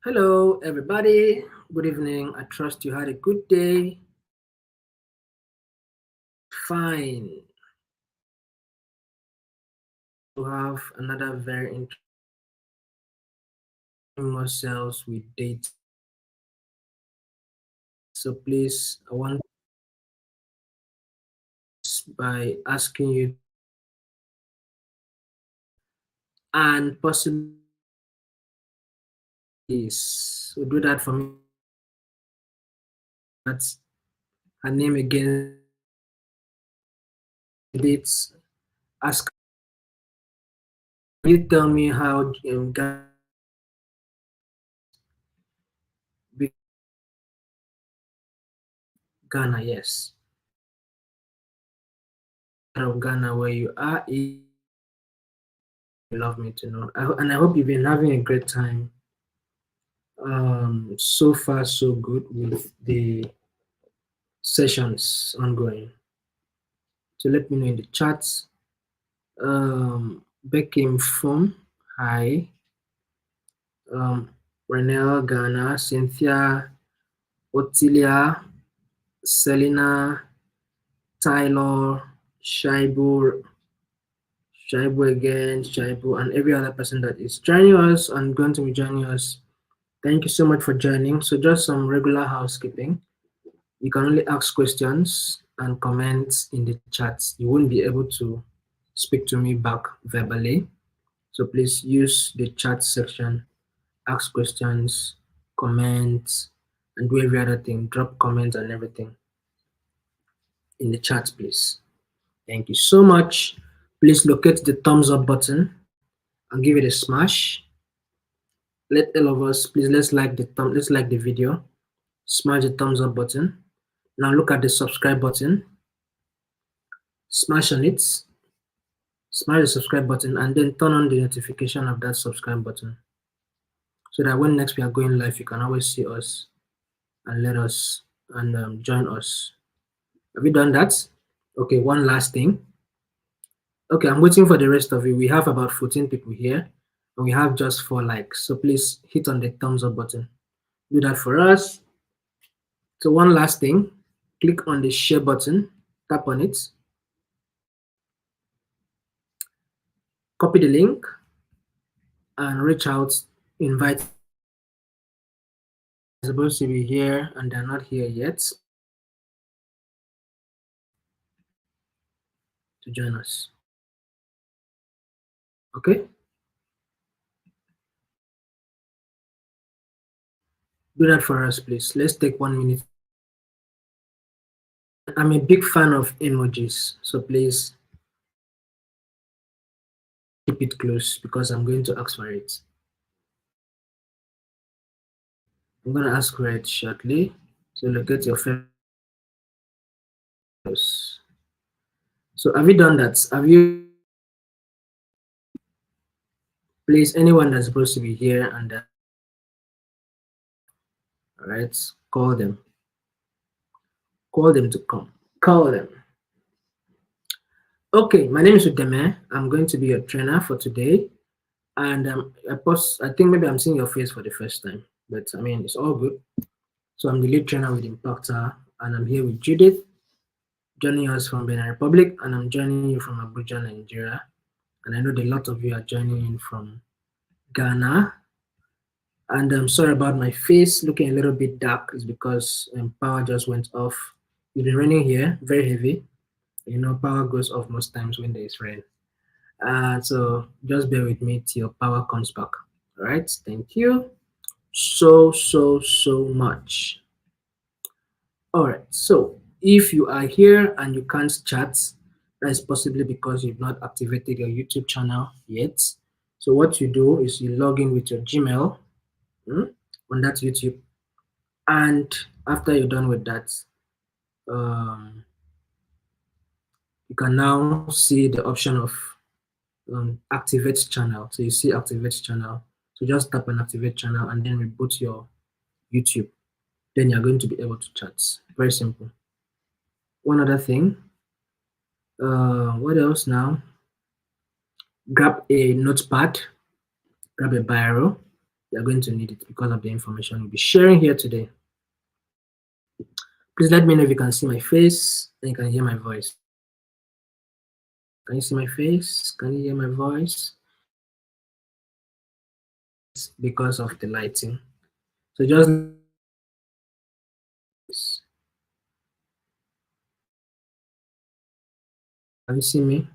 Hello, everybody. Good evening. I trust you had a good day. Fine. We have another very interesting more cells with data. So please, I want by asking you and possibly so do that for me. That's her name again. Dates. Ask you tell me how Ghana, yes. Of Ghana where you are, you love me to know. And I hope you've been having a great time. So far so good with the sessions ongoing. So let me know in the chats. Beckham Fum, hi. Renelle Ghana, Cynthia, Otilia, Selena, Tyler, Shaibu, Shaibu again, Shaibu, and every other person that is joining us and going to be joining us. Thank you so much for joining. So just some regular housekeeping. You can only ask questions and comments in the chat. You won't be able to speak to me back verbally. So please use the chat section, ask questions, comments, and do every other thing. Drop comments and everything in the chat, please. Thank you so much. Please locate the thumbs up button and give it a smash. Let all of us please let's like the video. Smash the thumbs up button. Now look at the subscribe button. Smash on it. Smash the subscribe button and then turn on the notification of that subscribe button so that when next we are going live you can always see us and let us and join us. Have you done that? Okay, one last thing. Okay, I'm waiting for the rest of you. We have about 14 people here and we have just 4 likes, so please hit on the thumbs up button. Do that for us. So one last thing, click on the share button, tap on it, copy the link and reach out, invite supposed to be here and they're not here yet to join us. Okay? Do that for us, please. Let's take 1 minute. I'm a big fan of emojis, so please keep it close because I'm going to ask for it. I'm going to ask for it shortly. So locate your favorites. So have you done that? Have you, please, anyone that's supposed to be here and all right, call them. Call them to come. Call them. Okay, my name is Udeme. I'm going to be your trainer for today. And I think maybe I'm seeing your face for the first time, but I mean, it's all good. So I'm the lead trainer with Impactor, and I'm here with Judith, joining us from Benin Republic, and I'm joining you from Abuja, Nigeria. And I know that a lot of you are joining in from Ghana. And I'm sorry about my face looking a little bit dark. It's because power just went off. It's been raining here, very heavy. You know, power goes off most times when there is rain. So just bear with me till power comes back. All right, thank you so much. All right, so if you are here and you can't chat, that is possibly because you've not activated your YouTube channel yet. So what you do is you log in with your Gmail on that YouTube, and after you're done with that, you can now see the option of activate channel. So you see activate channel. So just tap on activate channel and then reboot your YouTube. Then you're going to be able to chat. Very simple. One other thing. What else now? Grab a notepad, grab a biro, You're going to need it because of the information we'll be sharing here today. Please let me know if you can see my face and you can hear my voice. Can you see my face? Can you hear my voice? It's because of the lighting. So just can you see me?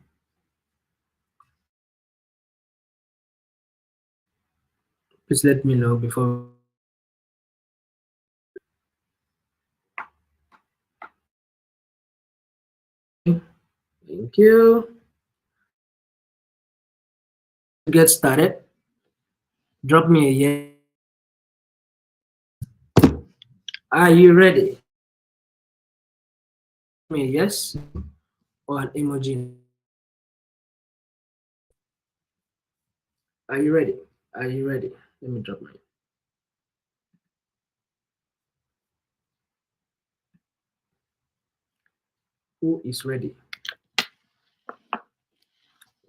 Please let me know before. Thank you. Get started. Drop me a yes. Are you ready? Me a yes or an emoji. Are you ready? Are you ready? Let me drop mine. Who is ready?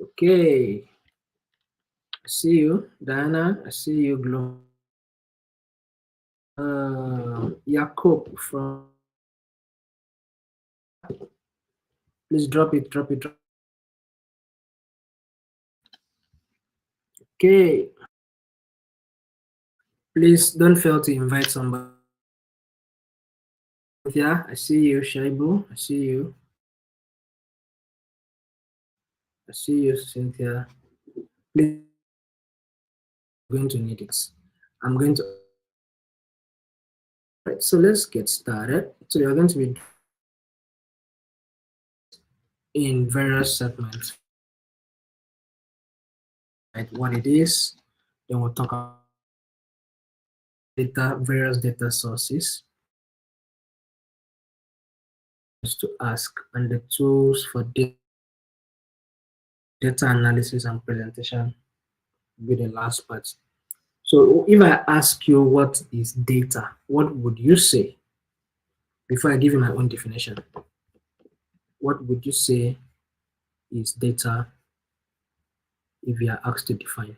Okay. I see you, Diana. I see you, Glow. Jacob from. Please drop it, drop it, drop. Okay. Please don't fail to invite somebody. Yeah, I see you, Shaibu. I see you. I see you, Cynthia. Please, I'm going to need it. I'm going to. Right, so let's get started. So you're going to be in various segments. Right, what it is. Then we'll talk about data, various data sources to ask, and the tools for data analysis and presentation will be the last part. So if I ask you what is data, what would you say? Before I give you my own definition, what would you say is data if you are asked to define?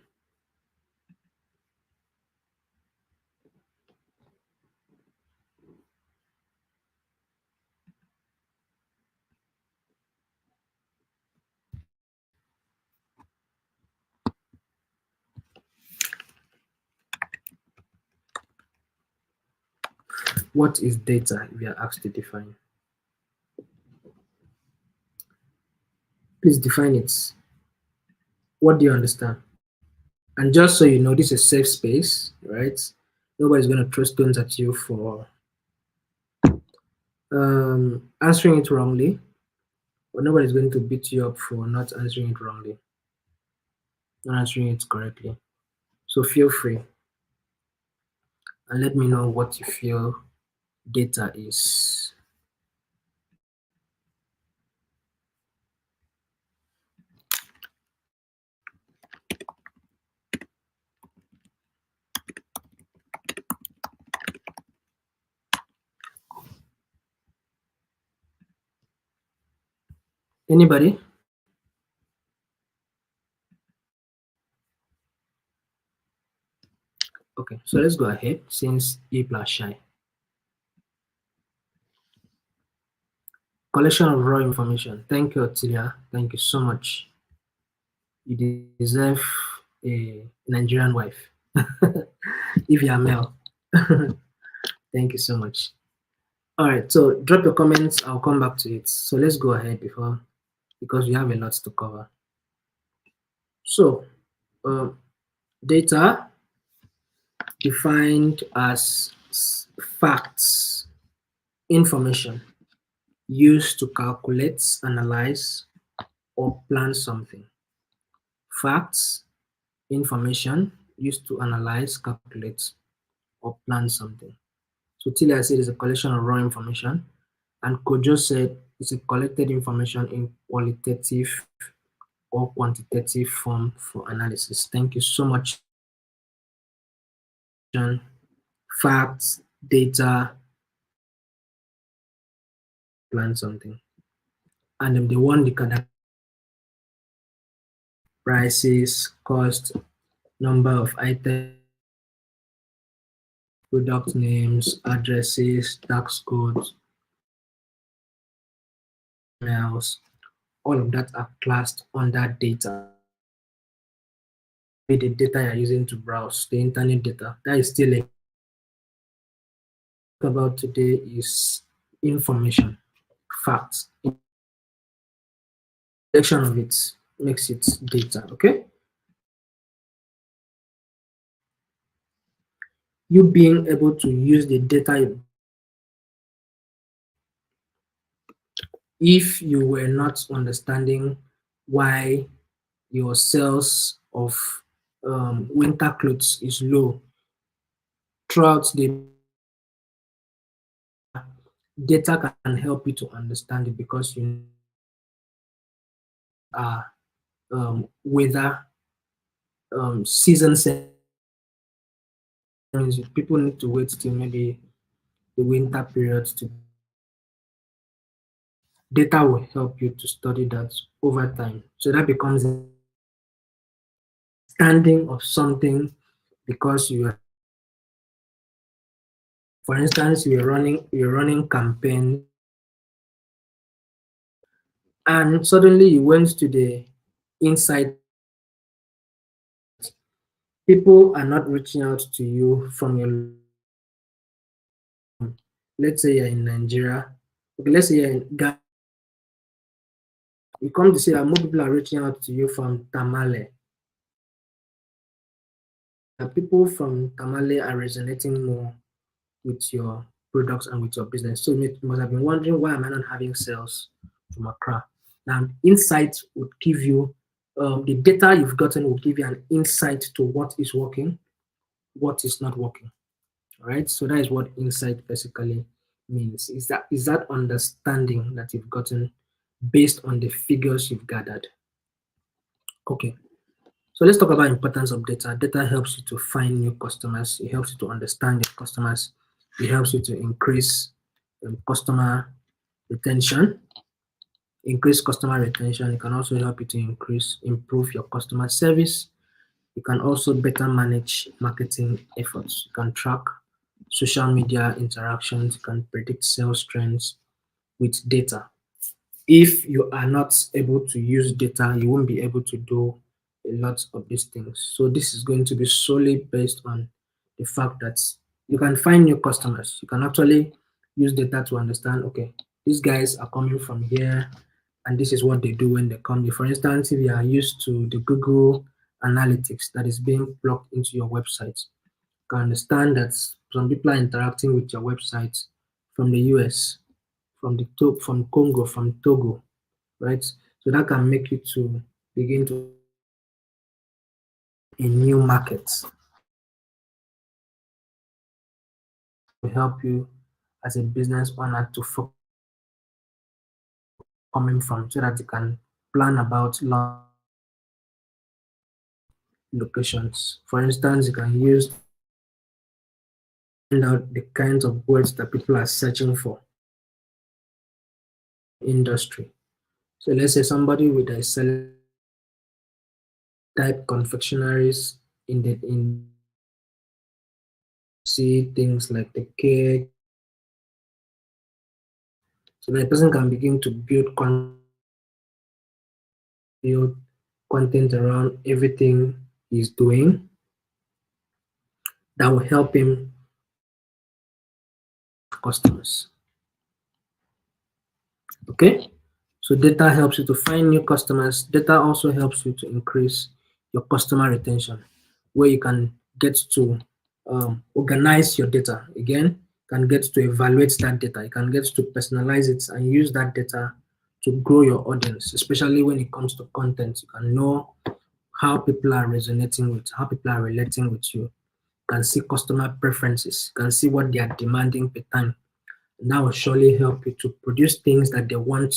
What is data if you are asked to define? Please define it. What do you understand? And just so you know, this is a safe space, right? Nobody's going to throw stones at you for answering it wrongly, or nobody's going to beat you up for not answering it wrongly, not answering it correctly. So feel free and let me know what you feel data is. Anybody? Okay, so let's go ahead since people are shy. Collection of raw information. Thank you, Otilia. Thank you so much. You deserve a Nigerian wife if you are male. Thank you so much. All right, so drop your comments. I'll come back to it. So let's go ahead because we have a lot to cover. So, data defined as facts, information used to calculate, analyze, or plan something. Facts, information used to analyze, calculate, or plan something. So Tilia said it's a collection of raw information, and Kojo said it's a collected information in qualitative or quantitative form for analysis. Thank you so much. Facts, data, plan something. And the one that prices, cost, number of items, product names, addresses, tax codes, emails, all of that are classed under data. Be the data you're using to browse, the internet data, that is still a about today is information, facts. Collection of it makes it data. Okay, you being able to use the data. If you were not understanding why your sales of winter clothes is low throughout the data can help you to understand it because you are weather season settings. People need to wait till maybe the winter period to data will help you to study that over time. So that becomes understanding of something because you are, for instance, you're running campaign and suddenly you went to the inside. People are not reaching out to you from your, let's say you're in Nigeria, okay, let's say you're in Ghana, you come to see that more people are reaching out to you from Tamale. People from Tamale are resonating more with your products and with your business. So you must have been wondering, why am I not having sales from Accra? Now, insight would give you the data you've gotten will give you an insight to what is working, what is not working. All right. So that is what insight basically means. Is that understanding that you've gotten based on the figures you've gathered. Okay. So let's talk about importance of data. Data helps you to find new customers. It helps you to understand your customers. It helps you to increase customer retention. Increase customer retention. It can also help you to improve your customer service. You can also better manage marketing efforts. You can track social media interactions. You can predict sales trends with data. If you are not able to use data, you won't be able to do a lot of these things. So this is going to be solely based on the fact that you can find new customers. You can actually use data to understand, okay, these guys are coming from here and this is what they do when they come here. For instance, if you are used to the Google analytics that is being plugged into your website, you can understand that some people are interacting with your website from the US, from Congo, from Togo, right? So that can make you to begin to in new markets to help you as a business owner to focus coming from so that you can plan about locations. For instance, you can use find out the kinds of words that people are searching for industry. So let's say somebody with a selling type confectionaries in see things like the cake. So the person can begin to build content around everything he's doing that will help him customers. Okay, so data helps you to find new customers. Data also helps you to increase your customer retention, where you can get to organize your data. Again, can get to evaluate that data. You can get to personalize it and use that data to grow your audience, especially when it comes to content. You can know how people are resonating with, how people are relating with you. You can see customer preferences. You can see what they are demanding per time. And that will surely help you to produce things that they want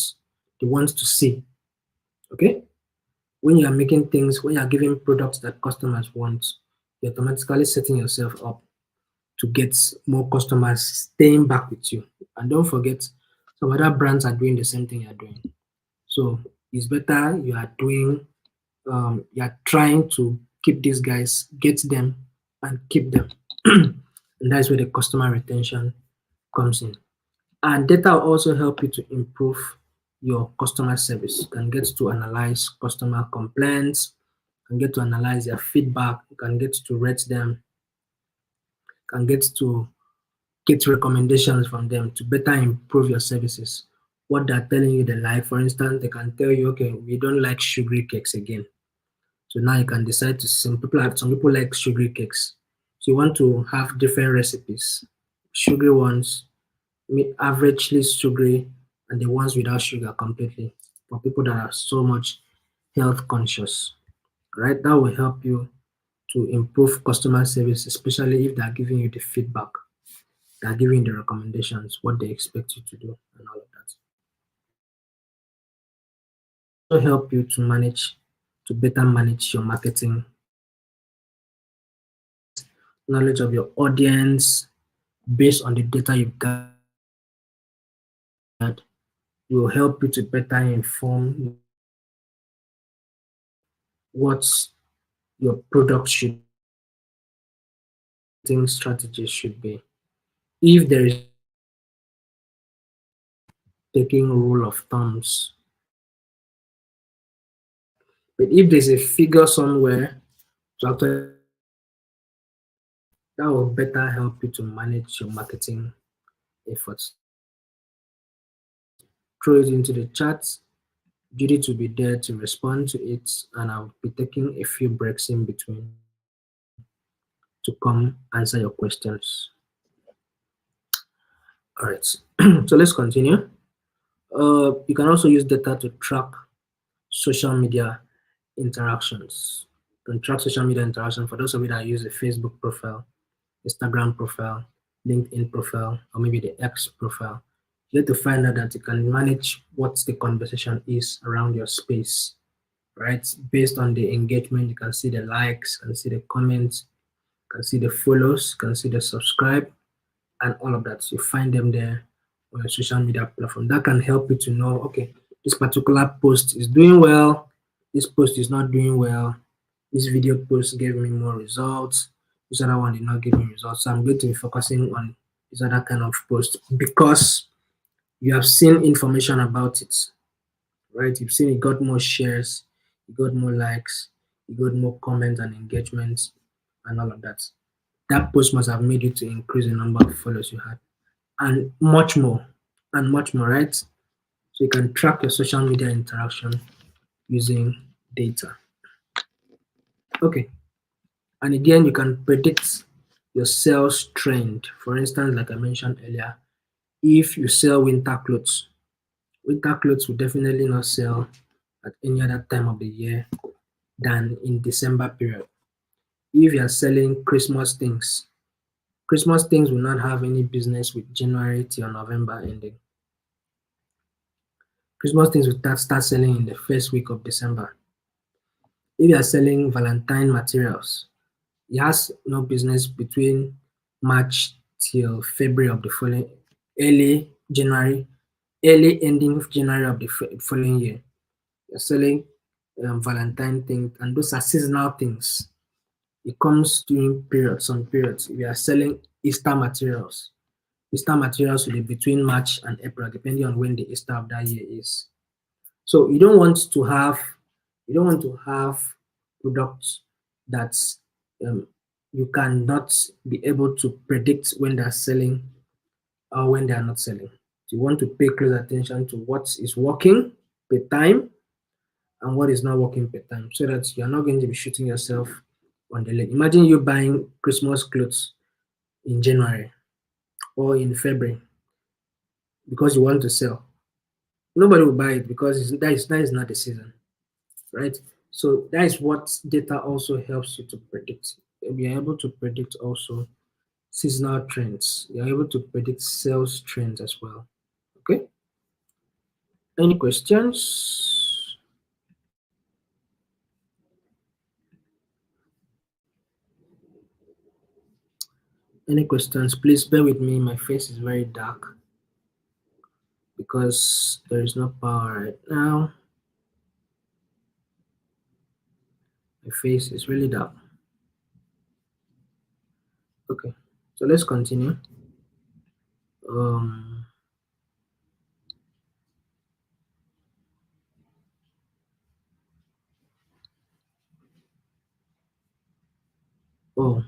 to see. Okay? When you are making things, when you are giving products that customers want, you're automatically setting yourself up to get more customers staying back with you. And don't forget, some other brands are doing the same thing you're doing. So it's better you are trying to keep these guys, get them, and keep them. And that's where the customer retention comes in. And data will also help you to improve your customer service. You can get to analyze customer complaints, you can get to analyze their feedback, you can get to rate them, you can get recommendations from them to better improve your services. What they're telling you they like, for instance, they can tell you, okay, we don't like sugary cakes again. So now you can decide to some people like sugary cakes. So you want to have different recipes, sugary ones, averagely sugary, and the ones without sugar completely for people that are so much health conscious. Right? That will help you to improve customer service, especially if they are giving you the feedback, they are giving you the recommendations, what they expect you to do, and all of that. Also help you to better manage your marketing, knowledge of your audience based on the data you've gathered. It will help you to better inform what your product should think strategy should be. If there is taking rule of thumbs, but if there's a figure somewhere to actually that will better help you to manage your marketing efforts. Throw it into the chat. Judy will be there to respond to it, and I'll be taking a few breaks in between to come answer your questions. All right, so let's continue. You can also use data to track social media interactions. You can track social media interaction for those of you that use a Facebook profile, Instagram profile, LinkedIn profile, or maybe the X profile. You have to find out that you can manage what the conversation is around your space, right? Based on the engagement, you can see the likes, you can see the comments, you can see the follows, you can see the subscribe, and all of that. So you find them there on your social media platform. That can help you to know, okay, this particular post is doing well, this post is not doing well, this video post gave me more results, this other one did not give me results. So I'm going to be focusing on this other kind of post because you have seen information about it, right? You've seen it got more shares, it got more likes, it got more comments and engagements, and all of that. That post must have made you to increase the number of followers you had, and much more, right? So you can track your social media interaction using data. Okay, and again, you can predict your sales trend. For instance, like I mentioned earlier, if you sell winter clothes will definitely not sell at any other time of the year than in December period. If you are selling Christmas things will not have any business with January till November ending. Christmas things will start selling in the first week of December. If you are selling Valentine materials, it has no business between March till February of the following early January, early ending of January of the following year. You're selling Valentine things, and those are seasonal things. It comes during periods, some periods. We are selling Easter materials. Easter materials will be between March and April, depending on when the Easter of that year is. So you don't want to have products that um, you cannot be able to predict when they're selling or when they are not selling. So you want to pay close attention to what is working per time and what is not working per time, so that you are not going to be shooting yourself on the leg. Imagine you buying Christmas clothes in January or in February because you want to sell. Nobody will buy it because that is not the season, right? So that is what data also helps you to predict. We are able to predict also seasonal trends. You're able to predict sales trends as well. Okay. Any questions? Any questions? Please bear with me. My face is very dark because there is no power right now. My face is really dark. Okay. So let's continue. Um, oh,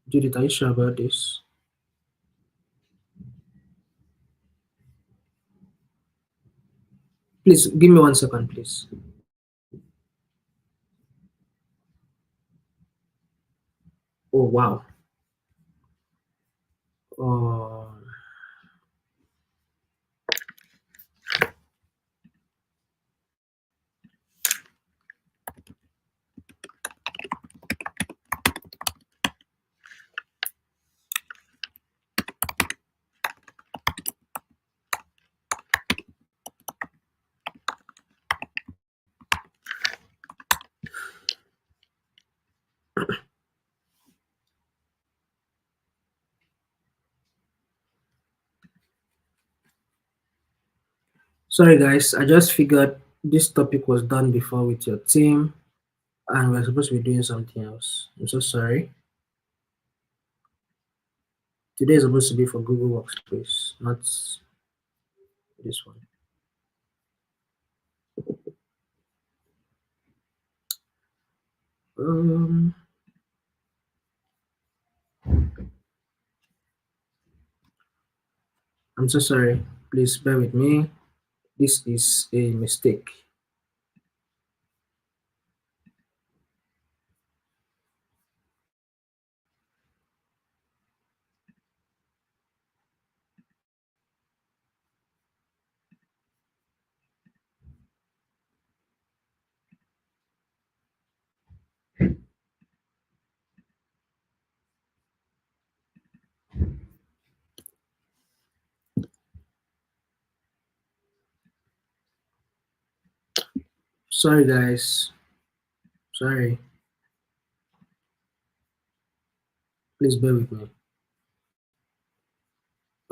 Judith, are you sure about this? Please give me 1 second, please. Oh, wow. Oh, sorry, guys. I just figured this topic was done before with your team, and we're supposed to be doing something else. I'm so sorry. Today is supposed to be for Google Workspace, not this one. Um, I'm so sorry. Please bear with me. This is a mistake. Sorry, guys. Sorry. Please bear with me.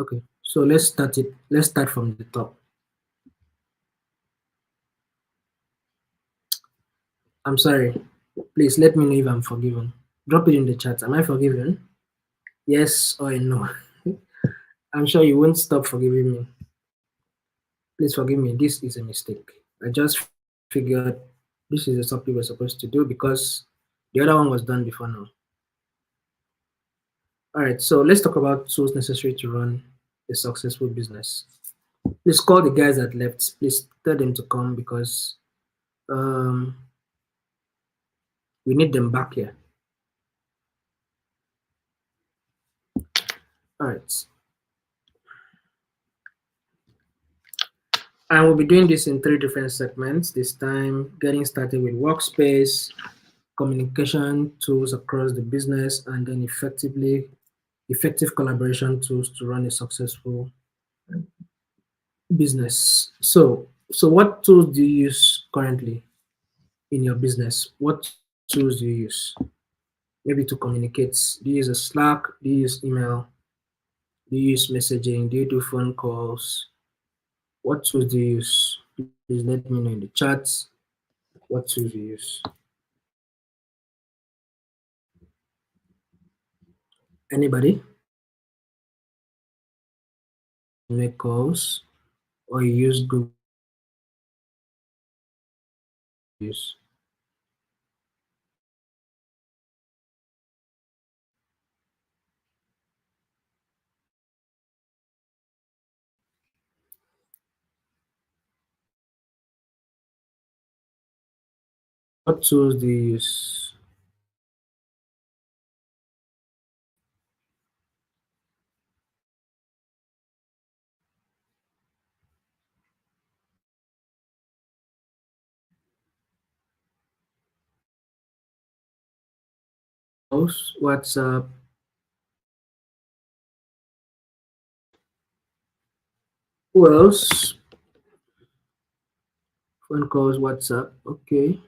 Okay, so let's start it. Let's start from the top. I'm sorry. Please let me know if I'm forgiven. Drop it in the chat. Am I forgiven? Yes or a no? I'm sure you won't stop forgiving me. Please forgive me. This is a mistake. I just figured this is something we're supposed to do because the other one was done before now. All right, so let's talk about tools necessary to run a successful business. Please call the guys that left. Please tell them to come because um, we need them back here. All right. And we'll be doing this in 3 different segments this time, getting started with workspace, communication tools across the business, and then effective collaboration tools to run a successful business. So what tools do you use currently in your business? What tools do you use? Maybe to communicate. Do you use a Slack? Do you use email? Do you use messaging? Do you do phone calls? What tools do you use? Please let me know in the chat what tools you use. Anybody? Make calls or you use Google use. What tools do you use? WhatsApp. Who else? Phone calls, WhatsApp. Okay.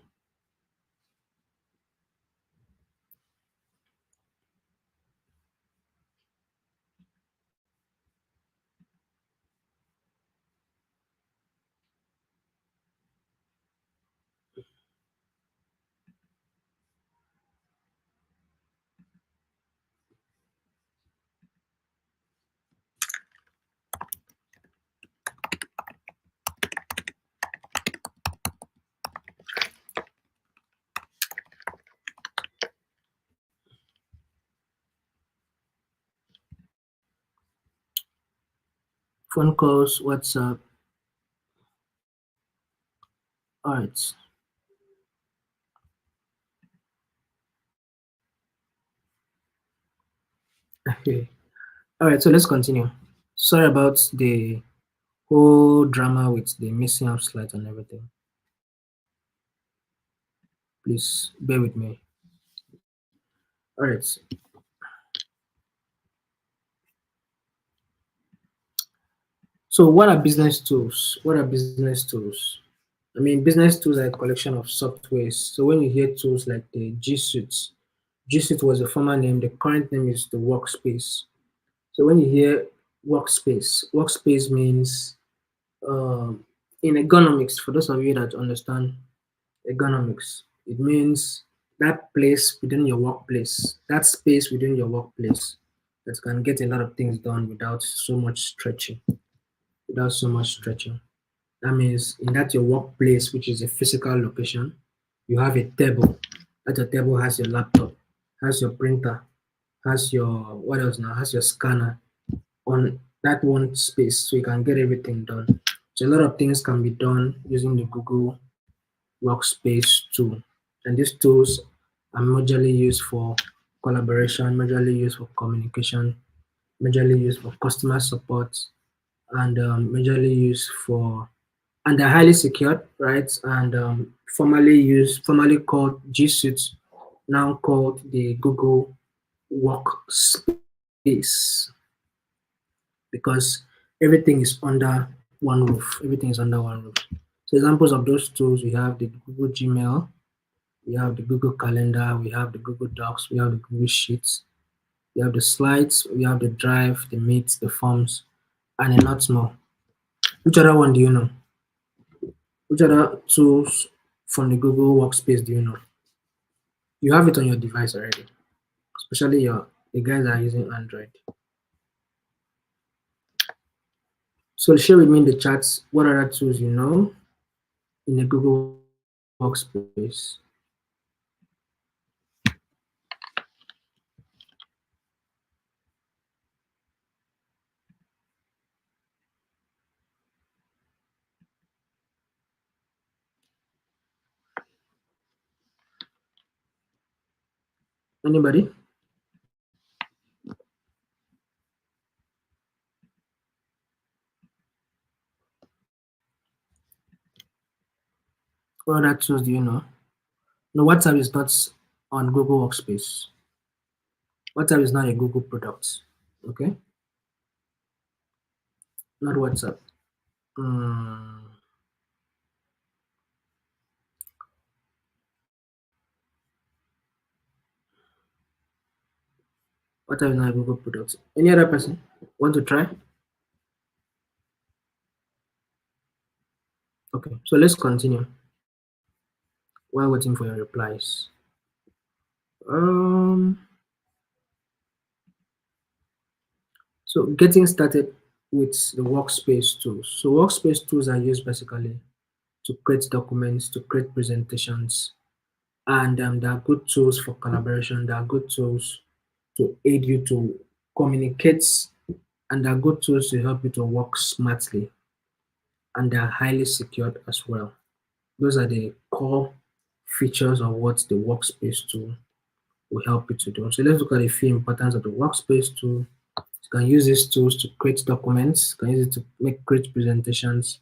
phone calls, WhatsApp. All right. Okay. All right. So let's continue. Sorry about the whole drama with the missing out slides and everything. Please bear with me. All right. So what are business tools? What are business tools? I mean, business tools are a collection of softwares. So when you hear tools like the G Suite, G Suite was the former name. The current name is the Workspace. So when you hear workspace means in ergonomics. For those of you that understand ergonomics, it means that place within your workplace, that space within your workplace that can get a lot of things done without so much stretching. Without so much stretching. That means in that your workplace, which is a physical location, you have a table. That your table has your laptop, has your printer, has your what else now? Has your scanner on that one space, so you can get everything done. So a lot of things can be done using the Google Workspace tool, and these tools are majorly used for collaboration, majorly used for communication, majorly used for customer support, and majorly used for and they're highly secured, right? And formerly called G Suite, now called the Google Workspace, because everything is under one roof. Everything is under one roof. So examples of those tools, we have the Google Gmail, we have the Google Calendar, we have the Google Docs, we have the Google Sheets, we have the slides, we have the Drive, the Meet, the Forms, and a lot more. Which other one do you know? Which other tools from the Google Workspace do you know? You have it on your device already, especially the guys that are using Android. So share with me in the chats what other tools you know in the Google Workspace. Anybody? What other tools do you know? No, WhatsApp is not on Google Workspace. WhatsApp is not a Google product. Okay? Not WhatsApp. Hmm. WhatsApp is not a Google product. Any other person want to try? Okay, so let's continue while waiting for your replies. Um, so getting started with the workspace tools. So workspace tools are used basically to create documents, to create presentations, and there are good tools for collaboration. There are good tools to aid you to communicate, and there are good tools to help you to work smartly, and they are highly secured as well. Those are the core features of what the workspace tool will help you to do. So let's look at a few importance of the workspace tool. You can use these tools to create documents, you can use it to make great presentations,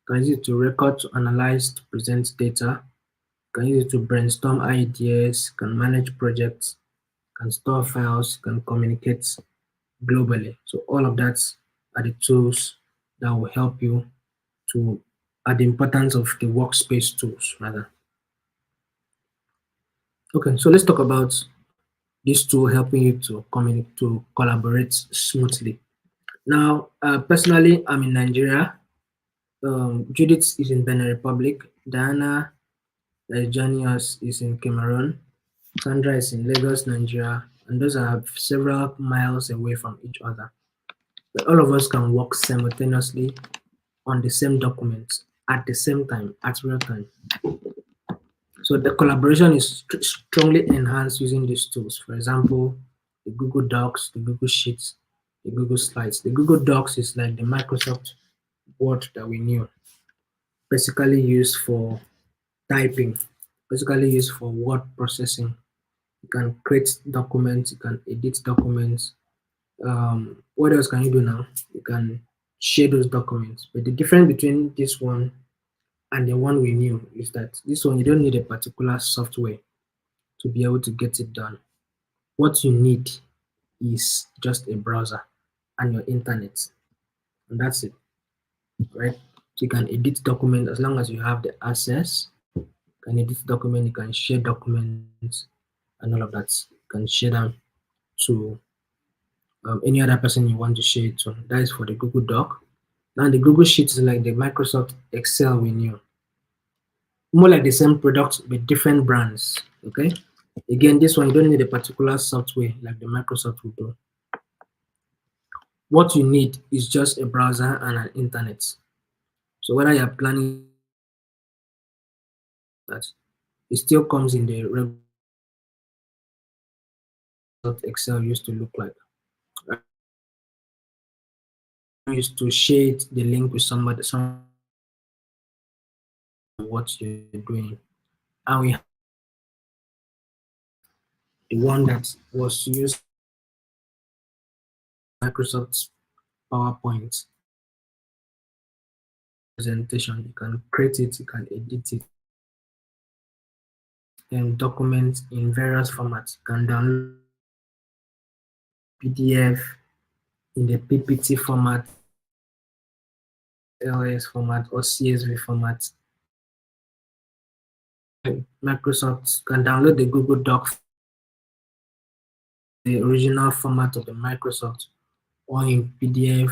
you can use it to record, to analyze, to present data, you can use it to brainstorm ideas, you can manage projects, you can store files, you can communicate globally. So all of that are the tools that will help you to at the importance of the workspace tools rather. Okay, so let's talk about this tool helping you to communicate, to collaborate smoothly. Now, personally, I'm in Nigeria. Judith is in Benin Republic. Diana, that is joining us, is in Cameroon. Sandra is in Lagos, Nigeria, and those are several miles away from each other. But all of us can work simultaneously on the same document at the same time, at real time. So the collaboration is strongly enhanced using these tools. For example, the Google Docs, the Google Sheets, the Google Slides. The Google Docs is like the Microsoft Word that we knew, basically used for typing, basically used for word processing. You can create documents, you can edit documents. What else can you do now? You can share those documents. But the difference between this one and the one we knew is that this one you don't need a particular software to be able to get it done. What you need is just a browser and your internet, and that's it, right? So you can edit document as long as you have the access. You can edit document, you can share documents, and all of that. You can share them to any other person you want to share it to. That is for the Google Doc. Now the Google Sheet is like the Microsoft Excel we knew, more like the same product with different brands. Okay. Again, this one you don't need a particular software like the Microsoft will do. What you need is just a browser and an internet. So whether you're planning to use that, it still comes in the regular Excel used to look like. Used to share the link with somebody, some what you're doing, and we have the one that was used Microsoft PowerPoint presentation. You can create it, you can edit it, and document in various formats. You can download PDF in the PPT format, LS format, or CSV format. Microsoft can download the Google Doc, the original format of the Microsoft, or in PDF,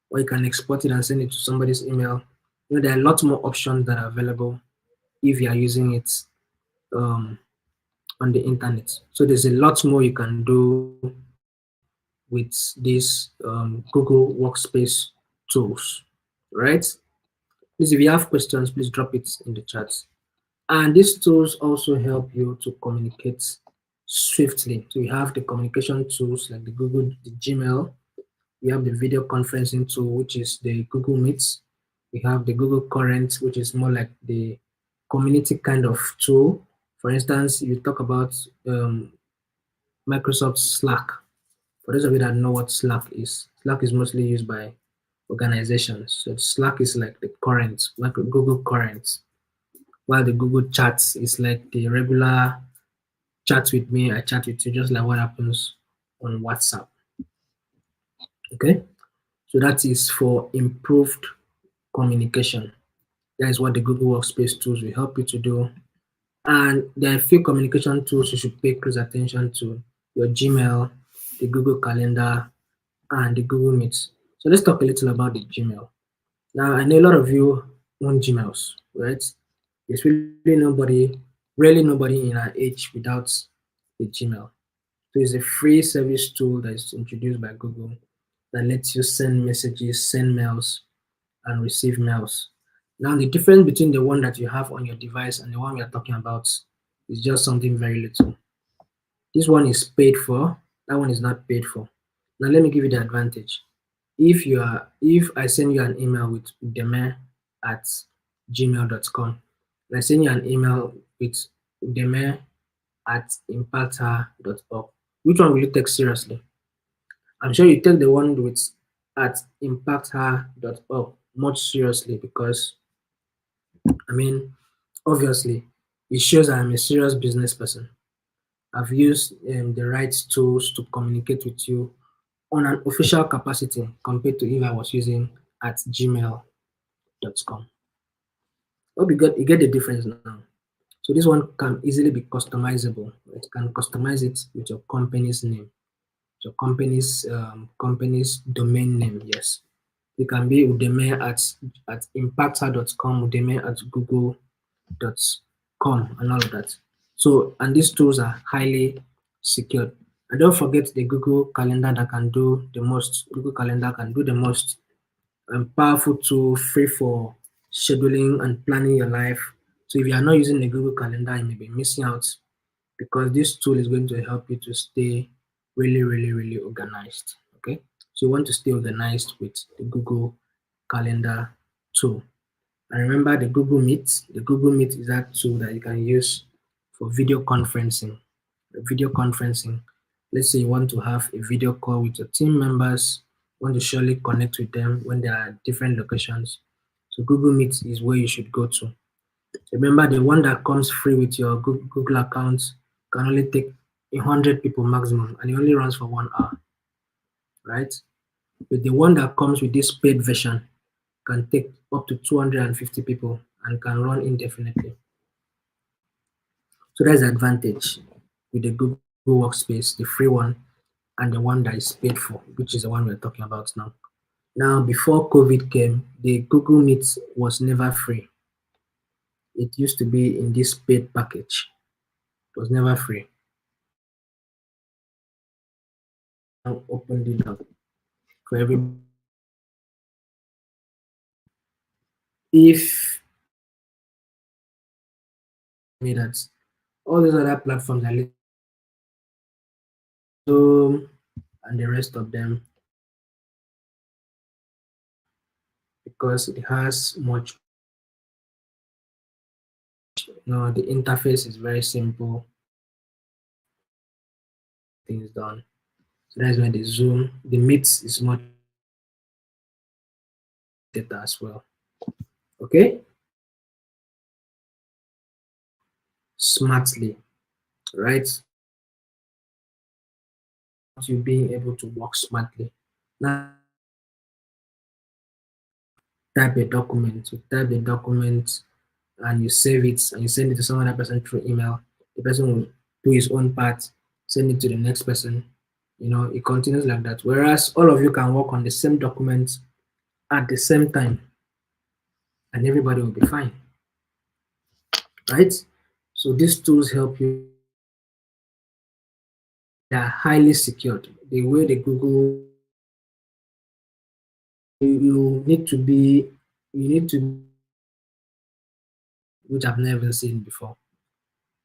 or you can export it and send it to somebody's email. You know, there are a lot more options that are available if you are using it um, on the internet. So there's a lot more you can do with these Google Workspace tools, right? Please, if you have questions, please drop it in the chat. And these tools also help you to communicate swiftly. So you have the communication tools like the Google, the Gmail. We have the video conferencing tool, which is the Google Meets. We have the Google Current, which is more like the community kind of tool. For instance, you talk about Microsoft Slack. For those of you that know what Slack is mostly used by organizations. So Slack is like the current, like Google Current, while the Google Chats is like the regular chat with me, I chat with you, just like what happens on WhatsApp. Okay, so that is for improved communication. That is what the Google Workspace tools will help you to do. And there are a few communication tools you should pay close attention to: your Gmail, the Google Calendar, and the Google Meets. So let's talk a little about the Gmail. Now, I know a lot of you own Gmails, right? There's really nobody in our age without a Gmail. So it's a free service tool that is introduced by Google that lets you send messages, send mails, and receive mails. Now, the difference between the one that you have on your device and the one we are talking about is just something very little. This one is paid for, that one is not paid for. Now, let me give you the advantage. If I send you an email with udeme at gmail.com, and I send you an email with udeme at impacther.org, which one will you take seriously? I'm sure you take the one with at impacther.org much seriously because, I mean, obviously, it shows I'm a serious business person. I've used the right tools to communicate with you on an official capacity compared to if I was using at gmail.com. Hope you get the difference now. So this one can easily be customizable. Right? You can customize it with your company's name, your company's domain name. Yes, it can be udeme at impacther.com, udeme at google.com, and all of that. So, and these tools are highly secured. And don't forget the Google Calendar that can do the most. Google Calendar can do the most powerful tool, free for scheduling and planning your life. So if you are not using the Google Calendar, you may be missing out because this tool is going to help you to stay really, really, really organized. Okay. So you want to stay organized with the Google Calendar tool. And remember the Google Meet. The Google Meet is that tool that you can use for video conferencing. Video conferencing. Let's say you want to have a video call with your team members, want to surely connect with them when they are at different locations. So Google Meet is where you should go to. Remember, the one that comes free with your Google account can only take 100 people maximum, and it only runs for 1 hour, right? But the one that comes with this paid version can take up to 250 people and can run indefinitely. So that's the advantage with the Google Workspace, the free one, and the one that is paid for, which is the one we're talking about now. Now, before COVID came, the Google Meet was never free. It used to be in this paid package. It was never free. Now opened it up for everybody. If me that all these other platforms are Zoom and the rest of them, because it has much, the interface is very simple, things done. So that's why the Zoom, the Meet is much data as well. Okay, smartly, right? You being able to work smartly. Now type a document. You type a document and you save it and you send it to some other person through email. The person will do his own part, send it to the next person. It continues like that. Whereas all of you can work on the same document at the same time and everybody will be fine, right? So these tools help you. They are highly secured. The way the Google, you need to be, which I've never seen before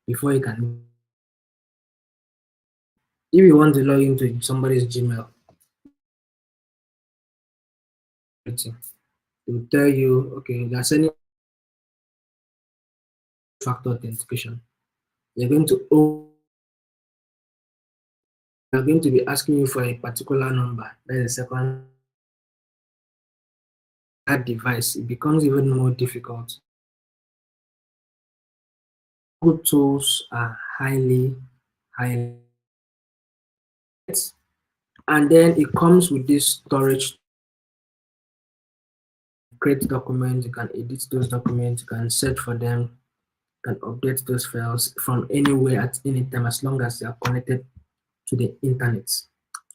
you can. If you want to log into somebody's Gmail, it will tell you, okay, they're sending factor authentication. You're going to they're going to be asking you for a particular number. That is the second that device. It becomes even more difficult. Good tools are highly, and then it comes with this storage. Create documents, you can edit those documents, you can search for them, you can update those files from anywhere at any time as long as they are connected to the internet.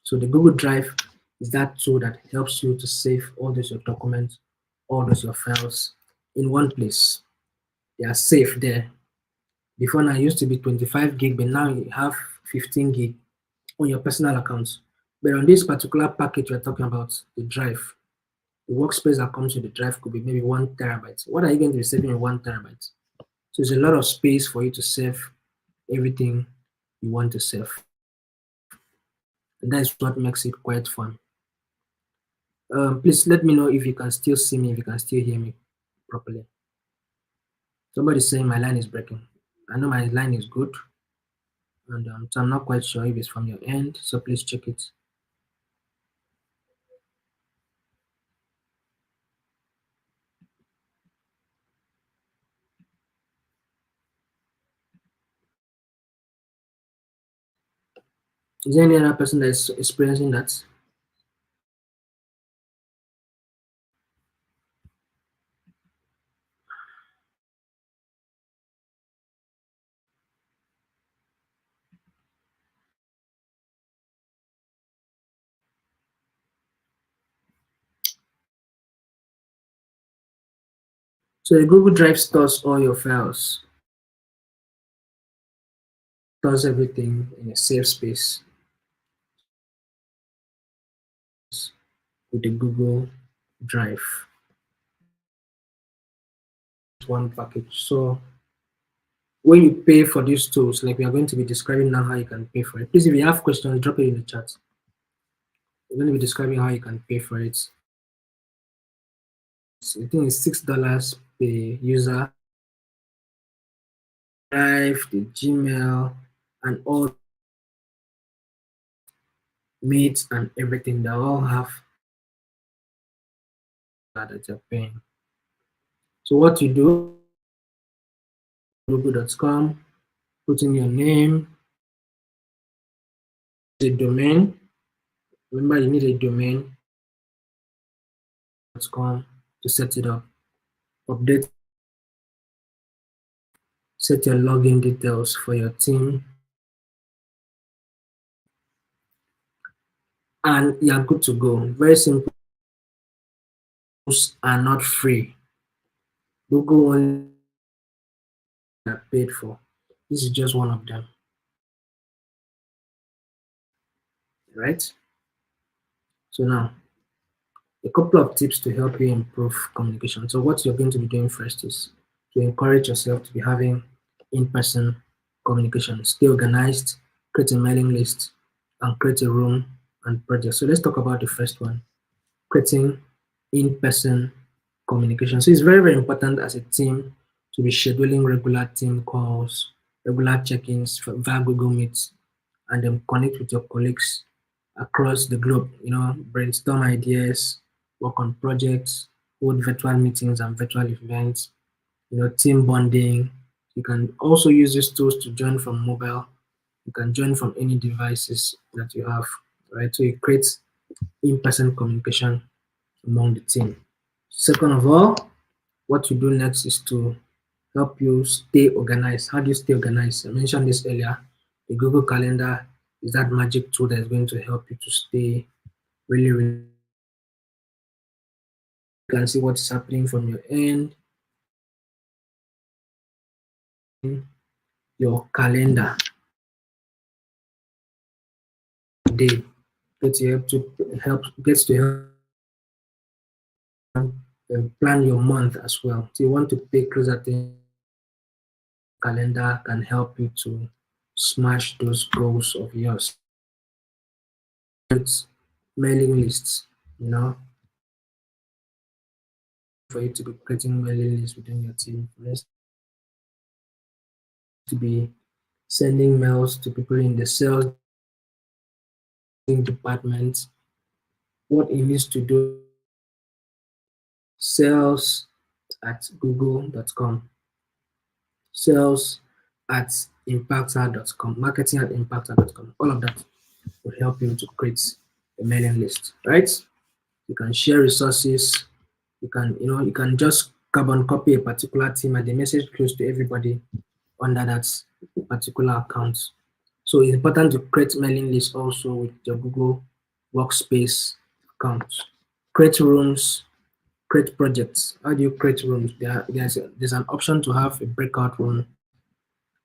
So the Google Drive is that tool that helps you to save all those your documents, all those your files in one place. They are safe there. Before now it used to be 25 gig, but now you have 15 gig on your personal accounts. But on this particular package we're talking about, the drive, the workspace that comes with the drive could be maybe 1 terabyte. What are you going to be saving in 1 terabyte? So it's a lot of space for you to save everything you want to save. And that's what makes it quite fun. Please let me know if you can still see me, if you can still hear me properly. Somebody's saying my line is breaking. I know my line is good, and so I'm not quite sure if it's from your end, so please check it. Is there any other person that is experiencing that? So the Google Drive stores all your files, stores everything in a safe space with the Google Drive. One package. So when you pay for these tools, like we are going to be describing now how you can pay for it. Please, if you have questions, drop it in the chat. I'm going to be describing how you can pay for it. I think it's $6 per user. Drive, the Gmail, and all Meet and everything. They all have that you're paying. So what you do, google.com, put in your name, the domain. Remember, you need a domain.com to set it up. Update, set your login details for your team, and you're good to go. Very simple. Are not free. Google only are paid for. This is just one of them, right? So now, a couple of tips to help you improve communication. So what you're going to be doing first is to encourage yourself to be having in-person communication. Stay organized, create a mailing list, and create a room and project. So let's talk about the first one, creating in-person communication. So it's very, very important as a team to be scheduling regular team calls, regular check-ins via Google Meet, and then connect with your colleagues across the globe, brainstorm ideas, work on projects, hold virtual meetings and virtual events, team bonding. You can also use these tools to join from mobile. You can join from any devices that you have, right? So it creates in-person communication among the team. Second of all, what you do next is to help you stay organized. How do you stay organized? I mentioned this earlier. The Google Calendar is that magic tool that is going to help you to stay really, really. You can see what's happening from your end, your calendar day gets to help plan your month as well. So you want to pay close attention. Calendar can help you to smash those goals of yours. It's mailing lists, for you to be creating mailing lists within your team. For instance, to be sending mails to people in the sales department. What it needs to do, sales at google.com, sales at impactor.com, marketing at impactor.com. All of that will help you to create a mailing list, right? You can share resources. You can just carbon copy a particular team and the message goes to everybody under that particular account. So it's important to create mailing lists also with your Google Workspace account. Create rooms, create projects. How do you create rooms? There's an option to have a breakout room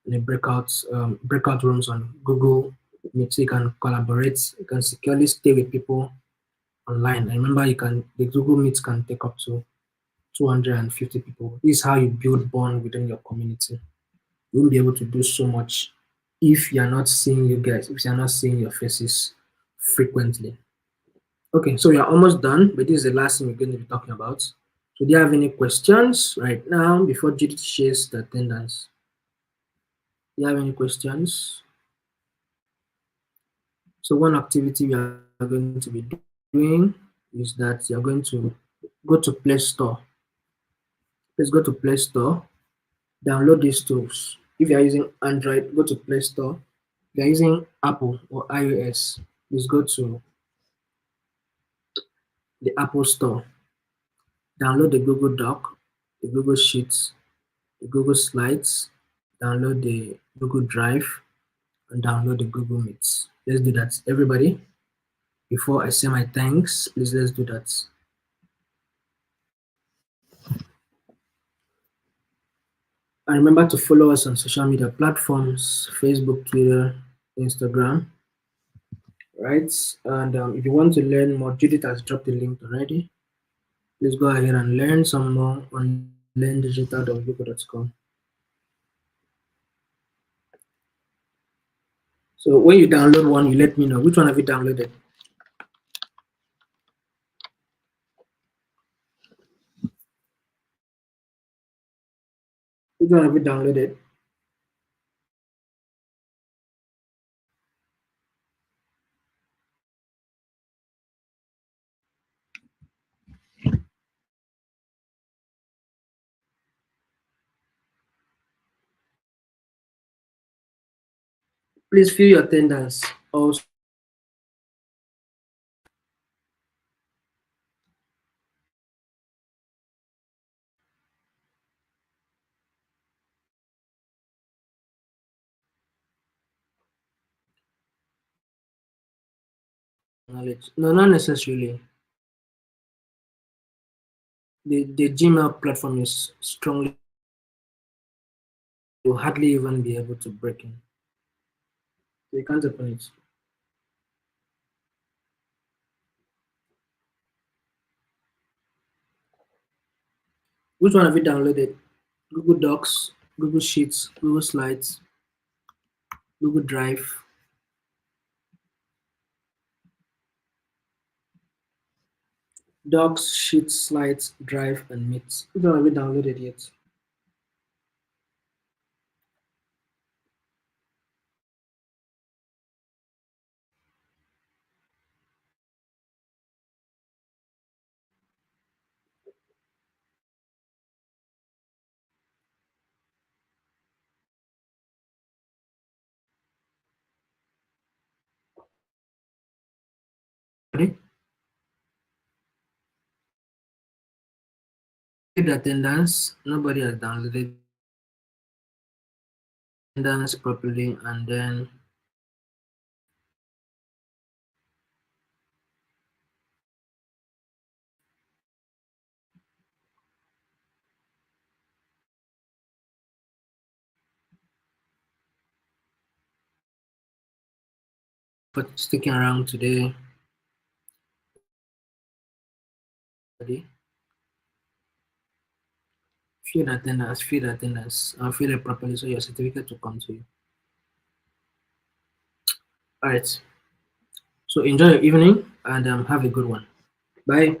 and a breakout rooms on Google Meet, so you can collaborate. You can securely stay with people online. And remember, the Google Meet can take up to 250 people. This is how you build bond within your community. You won't be able to do so much if you're not seeing you guys, if you're not seeing your faces frequently. Okay, so we are almost done, but this is the last thing we're going to be talking about. So do you have any questions right now before Judith shares the attendance? Do you have any questions? So one activity we are going to be doing is that you're going to go to Play Store. Let's go to Play Store, download these tools. If you're using Android, go to Play Store. If you're using Apple or iOS, please go to the Apple Store. Download the Google Doc, the Google Sheets, the Google Slides, download the Google Drive, and download the Google Meets. Let's do that, everybody. Before I say my thanks, please let's do that. And remember to follow us on social media platforms, Facebook, Twitter, Instagram, right? And if you want to learn more, Judith has dropped the link already. Please go ahead and learn some more on learndigital.google.com. So when you download one, you let me know. Which one have you downloaded? Which one have you downloaded? Please fill your attendance. Also, knowledge. No, not necessarily. The Gmail platform is strongly, you'll hardly even be able to break in. So you can't open it. Which one have you downloaded? Google Docs, Google Sheets, Google Slides, Google Drive, Docs, Sheets, Slides, Drive, and Meet. Which one have you downloaded yet? Ready? The attendance. Nobody has downloaded attendance properly, and then for sticking around today. Ready? Fill the attendance, and fill it properly so your certificate will come to you. All right. So enjoy your evening and have a good one. Bye.